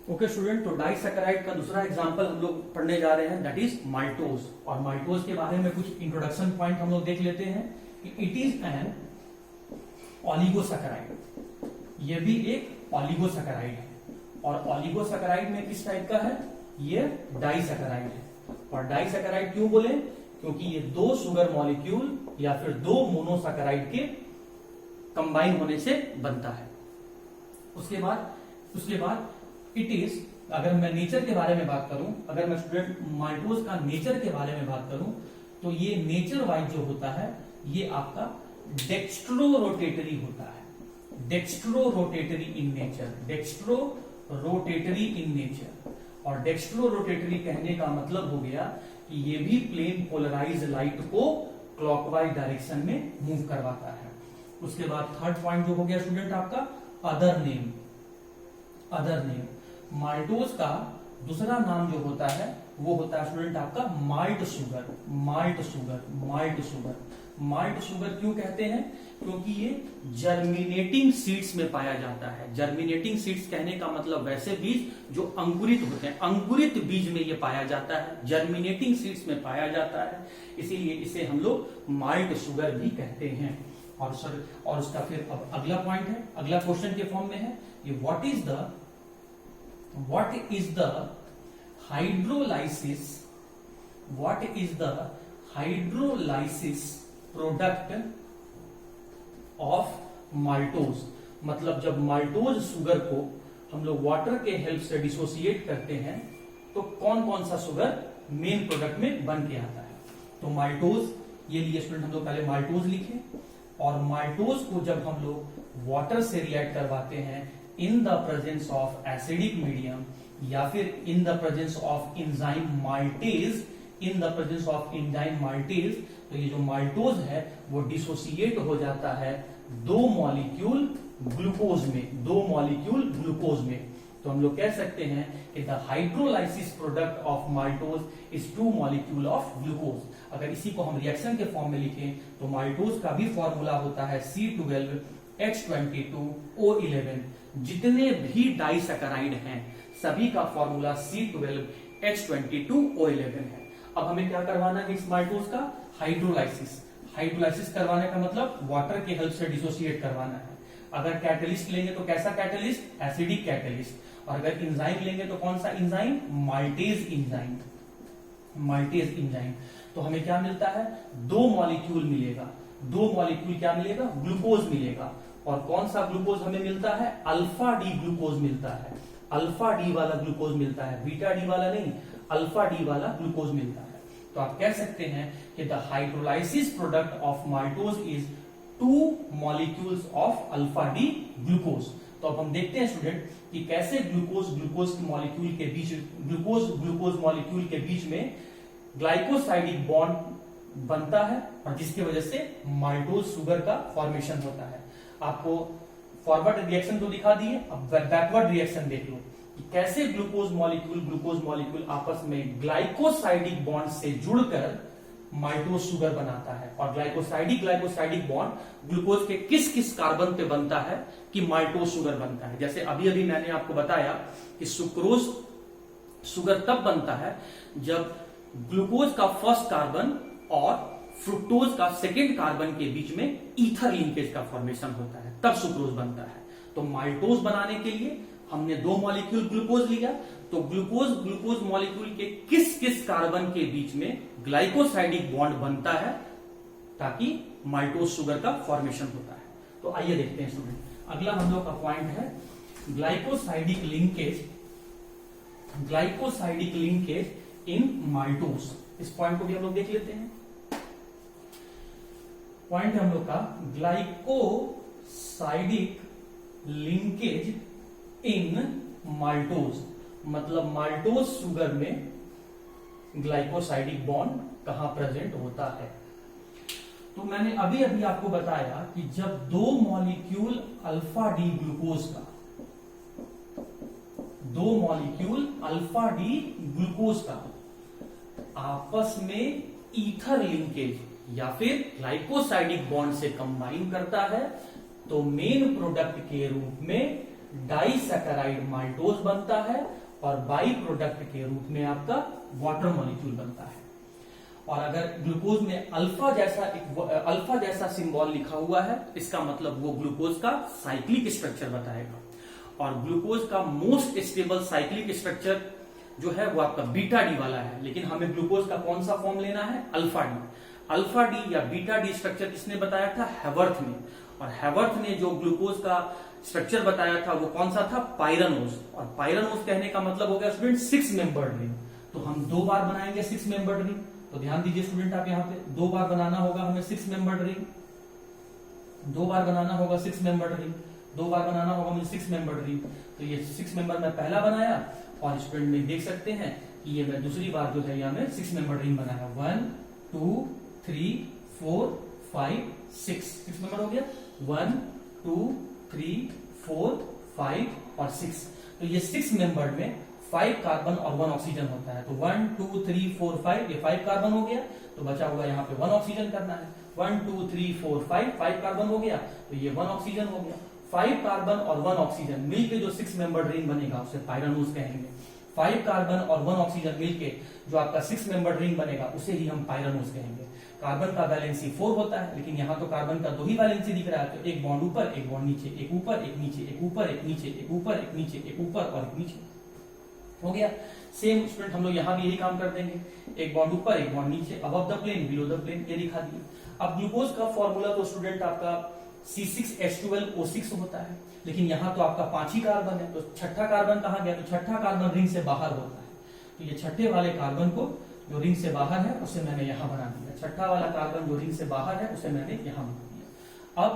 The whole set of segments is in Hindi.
ओके स्टूडेंट, तो डाइसैकेराइड का दूसरा एग्जांपल हम लोग पढ़ने जा रहे हैं, दैट इज माल्टोज। और माल्टोज के बारे में कुछ इंट्रोडक्शन पॉइंट हम लोग देख लेते हैं कि इट इज एन ऑलिगोसैकेराइड। ये भी एक ऑलिगोसैकेराइड है। और ऑलिगोसैकेराइड में किस टाइप का है? ये डाइसैकेराइड है। और डाइसैकेराइड क्यों बोले? क्योंकि ये दो शुगर मॉलिक्यूल या फिर दो मोनोसैकेराइड के कंबाइन होने से बनता है। उसके बाद इट इज, अगर मैं नेचर के बारे में बात करूं, अगर मैं स्टूडेंट माल्टोज का नेचर के बारे में बात करूं, तो ये नेचर वाइज जो होता है ये आपका डेक्स्ट्रो रोटेटरी होता है। Dextro rotatory in nature, dextro rotatory in nature. और डेक्स्ट्रो रोटेटरी कहने का मतलब हो गया कि ये भी प्लेन पोलराइज लाइट को क्लॉकवाइज डायरेक्शन में मूव करवाता है। उसके बाद थर्ड पॉइंट जो हो गया स्टूडेंट आपका other name. Other name, maltose का दूसरा नाम जो होता है वो होता है स्टूडेंट आपका malt sugar. Malt sugar, malt sugar. Malt sugar क्यों कहते हैं? क्योंकि ये जर्मिनेटिंग सीड्स में पाया जाता है। जर्मिनेटिंग सीड्स कहने का मतलब वैसे बीज जो अंकुरित होते हैं, अंकुरित बीज में ये पाया जाता है, जर्मिनेटिंग सीड्स में पाया जाता है, इसीलिए इसे हम लोग माल्ट शुगर भी कहते हैं। और उसका फिर अब अगला पॉइंट है, अगला क्वेश्चन के फॉर्म में है ये what is the hydrolysis product of maltose. मतलब जब माल्टोज शुगर को हम लोग वाटर के हेल्प से डिसोसिएट करते हैं तो कौन कौन सा शुगर मेन प्रोडक्ट में बन के आता है? तो माल्टोज, ये लिए स्टूडेंट हम लोग पहले माल्टोज लिखे। और माल्टोज को जब हम लोग वाटर से रिएक्ट करवाते हैं in the presence of acidic medium या फिर in the presence of enzyme maltase, तो ये जो माल्टोज है वो डिसोसिएट हो जाता है दो मॉलिक्यूल ग्लूकोज में, तो हम लोग कह सकते हैं कि the hydrolysis product of maltose is 2 molecule of glucose. अगर इसी को हम रिएक्शन के फॉर्म में लिखें तो माल्टोज का भी फॉर्मूला होता है C12H22O11। जितने भी डाइसैकेराइड हैं सभी का फॉर्मूला C12H22O11 है। अब हमें क्या करवाना है इस माल्टोज का? हाइड्रोलाइसिस करवाने का मतलब वाटर के हेल्प से डिसोसिएट करवाना है। अगर कैटलिस्ट लेंगे तो कैसा कैटलिस्ट? Acidic catalyst. और अगर इंजाइम लेंगे तो कौन सा इंजाइम? Maltase enzyme. तो हमें क्या मिलता है? दो मॉलिक्यूल मिलेगा। दो मॉलिक्यूल क्या मिलेगा? ग्लूकोज मिलेगा। और कौन सा ग्लूकोज हमें मिलता है? अल्फा डी ग्लूकोज मिलता है। अल्फा डी वाला ग्लूकोज मिलता है, बीटा डी वाला नहीं, अल्फा डी वाला ग्लूकोज मिलता है। तो आप कह सकते हैं कि the hydrolysis product of maltose is 2 molecules of alpha D glucose. तो अब हम देखते हैं स्टूडेंट कि कैसे ग्लूकोज मॉलिक्यूल के बीच में ग्लाइकोसाइडिक बॉन्ड बनता है और जिसकी वजह से माल्टोज शुगर का फॉर्मेशन होता है। आपको फॉरवर्ड रिएक्शन तो दिखा दिए, अब बैकवर्ड रिएक्शन देख लो कि कैसे ग्लूकोज मॉलिक्यूल आपस में ग्लाइकोसाइडिक बॉन्ड से जुड़कर माल्टोज शुगर बनाता है। और ग्लाइकोसाइडिक बॉन्ड ग्लूकोज के किस किस कार्बन पे बनता है कि माल्टोज शुगर बनता है। जैसे अभी मैंने आपको बताया कि सुक्रोज शुगर तब बनता है जब ग्लूकोज का फर्स्ट कार्बन और फ्रुक्टोज का सेकेंड कार्बन के बीच में ईथर लिंकेज का फॉर्मेशन होता है, तब सुक्रोज बनता है। तो माल्टोज बनाने के लिए हमने दो मॉलिक्यूल ग्लूकोज लिया, तो ग्लूकोज मॉलिक्यूल के किस किस कार्बन के बीच में ग्लाइकोसाइडिक बॉन्ड बनता है ताकि माल्टोज शुगर का फॉर्मेशन होता है। तो आइए देखते हैं स्टूडेंट, अगला हम लोग का पॉइंट है ग्लाइकोसाइडिक लिंकेज इन माल्टोज। इस पॉइंट को भी हम लोग देख लेते हैं। पॉइंट है हम लोग का ग्लाइकोसाइडिक लिंकेज इन माल्टोज। मतलब माल्टोज शुगर में ग्लाइकोसाइडिक बॉन्ड कहां प्रेजेंट होता है? तो मैंने अभी आपको बताया कि जब दो मॉलिक्यूल अल्फा डी ग्लूकोज का आपस में ईथर लिंकेज या फिर ग्लाइकोसाइडिक बॉन्ड से कंबाइन करता है तो मेन प्रोडक्ट के रूप में डाइसैकेराइड माल्टोज बनता है और बाई प्रोडक्ट के रूप में आपका वाटर मॉलिक्यूल बनता है। और अगर ग्लूकोज में अल्फा जैसा सिंबल लिखा हुआ है, इसका मतलब वो ग्लूकोज का साइक्लिक स्ट्रक्चर बताएगा। और ग्लूकोज का मोस्ट स्टेबल साइक्लिक स्ट्रक्चर जो है वो आपका बीटा डी वाला है, लेकिन हमें ग्लूकोज का कौन सा फॉर्म लेना है? Alpha D. अल्फा डी या बीटा डी स्ट्रक्चर किसने बताया था? हैवर्थ ने। और हैवर्थ ने जो ग्लूकोज का स्ट्रक्चर बताया था वो कौन सा था? पाइरानोज। और पाइरानोज कहने का मतलब हो गया स्टूडेंट 6 मेंबर्ड रिंग। तो हम 2 बार बनाएंगे 6 मेंबर्ड रिंग। तो ध्यान दीजिए स्टूडेंट, आप यहाँ पे 2 बार बनाना होगा हमें 6 मेंबर्ड रिंग। 2 बार बनाना होगा 6 मेंबर्ड रिंग। 2 बार बनाना होगा मुझे 6 मेंबर्ड रिंग। तो ये 6 मेंबर में पहला बनाया, और स्टूडेंट में देख सकते हैं कि ये मैं दूसरी बार जो है यहाँ में 6 मेंबर रिंग बनाया। 1 2 3 4 5 6 मेंबर हो गया। 1 2 3 4 5 और 6। तो ये 6 मेंबर में 5 कार्बन और 1 ऑक्सीजन होता है। तो 1 2 3 4 5 ये 5 कार्बन हो गया। तो बचा हुआ यहाँ पे 1 ऑक्सीजन करना है। 1 2 3 4 5 कार्बन हो गया, तो ये 1 ऑक्सीजन हो गया। 5 कार्बन और 1 ऑक्सीजन मिलके जो 6 मेंबर्ड रिंग बनेगा उसे पाइरानोज कहेंगे। 5 कार्बन और 1 ऑक्सीजन मिलके जो आपका 6 मेंबर्ड रिंग बनेगा उसे ही हम पाइरानोज कहेंगे। कार्बन का वैलेंसी 4 होता है, लेकिन यहाँ तो कार्बन का 2 ही वैलेंसी दिख रहा है। तो एक बॉन्ड ऊपर, एक बॉन्ड नीचे, एक ऊपर, एक नीचे, एक ऊपर, एक नीचे, एक ऊपर, एक नीचे, एक ऊपर और एक नीचे हो गया। सेम स्टूडेंट हम लोग यहाँ भी यही काम कर देंगे। एक बॉन्ड ऊपर, एक बॉन्ड नीचे, above the plane, below the plane, ये दिखा दिए। अब ग्लूकोज का फॉर्मूला तो स्टूडेंट आपका C6H12O6 होता है, लेकिन यहाँ तो आपका 5 ही कार्बन है। तो छठा कार्बन कहाँ गया? तो छठा कार्बन रिंग से बाहर होता है। तो ये छठे वाले कार्बन को जो रिंग से बाहर है उसे मैंने यहाँ बना दिया। छठा वाला कार्बन जो रिंग से बाहर है उसे मैंने यहाँ बना दिया। अब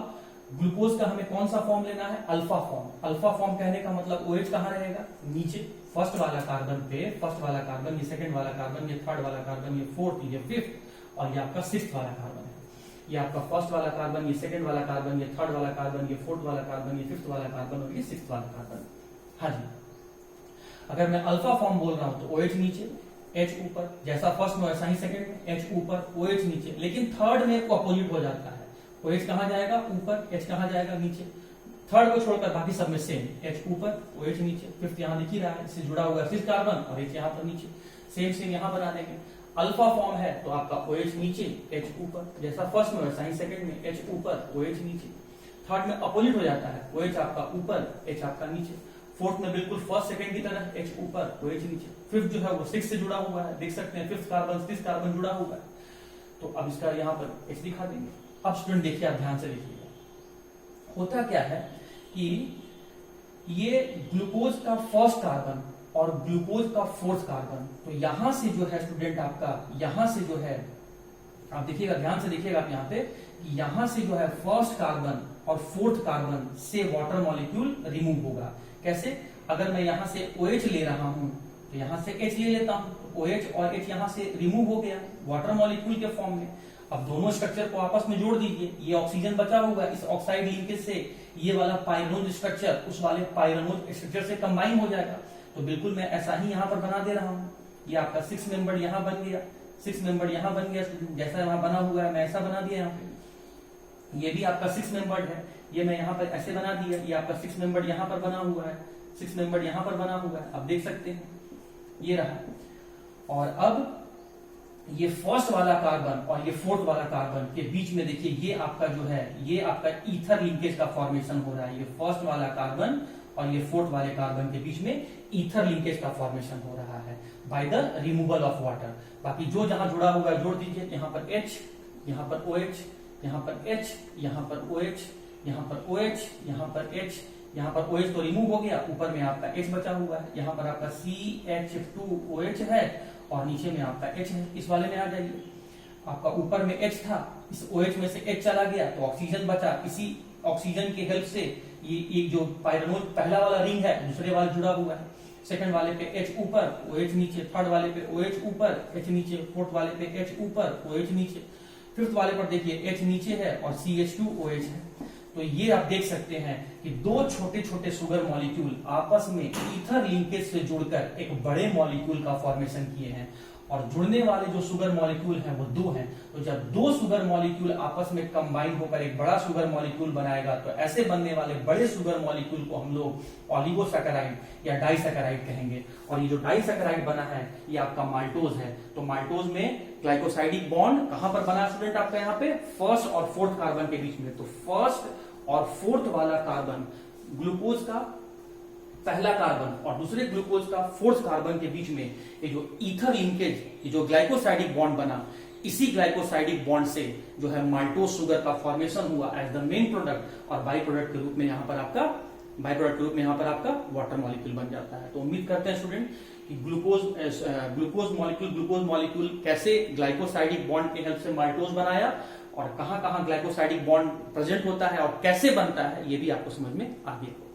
ग्लूकोज का हमें कौन सा फॉर्म लेना है? Alpha form. अल्फा फॉर्म कहने का मतलब OH कहाँ रहेगा? नीचे। फर्स्ट वाला कार्बन पे, फर्स्ट वाला कार्बन, ये सेकंड वाला कार्बन, ये थर्ड वाला कार्बन, ये फोर्थ, ये फिफ्थ, और ये आपका 6th वाला कार्बन है। ये आपका फर्स्ट वाला कार्बन, ये सेकंड वाला कार्बन, ये थर्ड वाला कार्बन, ये फोर्थ वाला कार्बन, ये 5th वाला कार्बन और ये 6th वाला कार्बन। हाँ जी, अगर मैं अल्फा फॉर्म बोल रहा हूं तो OH नीचे, H ऊपर, जैसा फर्स्ट में वैसा ही सेकंड में, H ऊपर, OH नीचे। लेकिन थर्ड में अपोजिट हो जाता है। OH कहाँ जाएगा? ऊपर, H कहाँ जाएगा? नीचे। थर्ड को छोड़कर बाकी सब में सेम, H ऊपर, OH नीचे। 5th यहाँ दिख ही रहा है, इससे जुड़ा हुआ 6 कार्बन और H यहाँ पर नीचे। सेम यहाँ बना देंगे। अल्फा फॉर्म है तो आपका OH नीचे, H ऊपर, जैसा फर्स्ट में वैसा ही सेकंड में, H ऊपर, OH नीचे। थर्ड में अपोजिट हो जाता है, OH आपका ऊपर, H आपका नीचे। फोर्थ में बिल्कुल फर्स्ट सेकंड की तरह, H ऊपर, OH नीचे। 5th जो है वो 6 से जुड़ा हुआ है, देख सकते हैं 5th कार्बन 6 कार्बन जुड़ा हुआ है। तो अब इसका यहाँ पर H दिखा देंगे। अब स्टूडेंट देखिए, आप ध्यान से देखिएगा, होता क्या है कि ये ग्लूकोज का फर्स्ट कार्बन और ग्लूकोज का 4th कार्बन, तो यहां से जो है स्टूडेंट आपका, यहां से जो है, आप देखिएगा, ध्यान से देखिएगा आप यहाँ पे, यहां से जो है फर्स्ट कार्बन और 4th कार्बन से वाटर मॉलिक्यूल रिमूव होगा। कैसे? अगर मैं यहां से OH ले रहा हूं तो यहां से H ले लेता हूं, तो OH और H यहां से रिमूव हो गया वाटर मॉलिक्यूल के फॉर्म में। अब दोनों स्ट्रक्चर को आपस में जोड़ दीजिए, ये ऑक्सीजन बचा हुआ, इस ऑक्साइड लिंकेज से ये वाला पाइरानोज स्ट्रक्चर उस वाले पाइरानोज स्ट्रक्चर से कंबाइन हो जाएगा। तो बिल्कुल मैं ऐसा ही यहाँ पर बना दे रहा हूँ। ये आपका 6 मेंबर यहाँ बन गया, 6 मेंबर यहाँ बन गया, जैसा वहां बना हुआ है मैं ऐसा बना दिया यहाँ पे। ये भी आपका 6 मेंबर है, ये मैं यहाँ पर ऐसे बना दिया। ये आपका 6 मेंबर यहाँ पर बना हुआ है, 6 मेंबर यहाँ पर बना हुआ है, आप देख सकते हैं ये रहा। और अब ये फर्स्ट वाला कार्बन और ये 4th वाला कार्बन के बीच में देखिए, ये आपका जो है, ये आपका ईथर लिंकेज का फॉर्मेशन हो रहा है। ये फर्स्ट वाला कार्बन और ये 4th वाले कार्बन के बीच में ईथर लिंकेज का फॉर्मेशन हो रहा है by the removal of water. बाकी जो जहां जुड़ा हुआ है जोड़ दीजिए, यहाँ पर H, यहाँ पर OH, यहाँ पर H, यहाँ पर OH, यहाँ पर OH, यहाँ पर H, यहाँ पर OH तो रिमूव हो गया, ऊपर में आपका H बचा हुआ है। यहाँ पर आपका CH2OH है और नीचे में आपका H है। इस वाले में आ जाइए, आपका ऊपर में H था, इस OH में से H चला गया तो ऑक्सीजन बचा। इसी ऑक्सीजन की हेल्प से ये जो पाइरानोज पहला वाला रिंग है दूसरे वाले जुड़ा हुआ है। सेकंड वाले पे H ऊपर, OH नीचे, थर्ड वाले पे OH ऊपर, H नीचे, फोर्थ वाले पे H ऊपर, OH नीचे, 5th वाले पर देखिए H नीचे है और CH2OH है। तो ये आप देख सकते हैं कि दो छोटे छोटे शुगर मॉलिक्यूल आपस में ईथर लिंकेज से जुड़कर एक बड़े मॉलिक्यूल का फॉर्मेशन किए हैं। और जुड़ने वाले जो शुगर मॉलिक्यूल हैं वो 2 हैं। तो जब 2 शुगर मॉलिक्यूल आपस में कंबाइन होकर एक बड़ा शुगर मॉलिक्यूल बनाएगा तो ऐसे बनने वाले बड़े शुगर मॉलिक्यूल को हम लोग ऑलिगोसैकेराइड या डाइसैकेराइड कहेंगे। और ये जो डाइसैकेराइड बना है ये आपका माल्टोज है। तो माल्टोज में ग्लाइकोसाइडिक बॉन्ड कहां पर बना स्टूडेंट आपका यहाँ पे फर्स्ट और फोर्थ कार्बन के बीच में। तो फर्स्ट और फोर्थ वाला कार्बन ग्लूकोज का पहला कार्बन और दूसरे ग्लूकोज का फोर्थ कार्बन के बीच में ये जो ईथर लिंकेज, ये जो ग्लाइकोसाइडिक बॉन्ड बना, इसी ग्लाइकोसाइडिक बॉन्ड से जो है माल्टोज शुगर का फॉर्मेशन हुआ एज द मेन प्रोडक्ट और बाई प्रोडक्ट के रूप में यहाँ पर आपका वाटर मॉलिक्यूल बन जाता है। तो उम्मीद करते हैं स्टूडेंट कि ग्लूकोज मॉलिक्यूल कैसे ग्लाइकोसाइडिक बॉन्ड की हेल्प से माल्टोज बनाया और कहां कहां ग्लाइकोसाइडिक बॉन्ड प्रेजेंट होता है और कैसे बनता है ये भी आपको समझ में आ गया।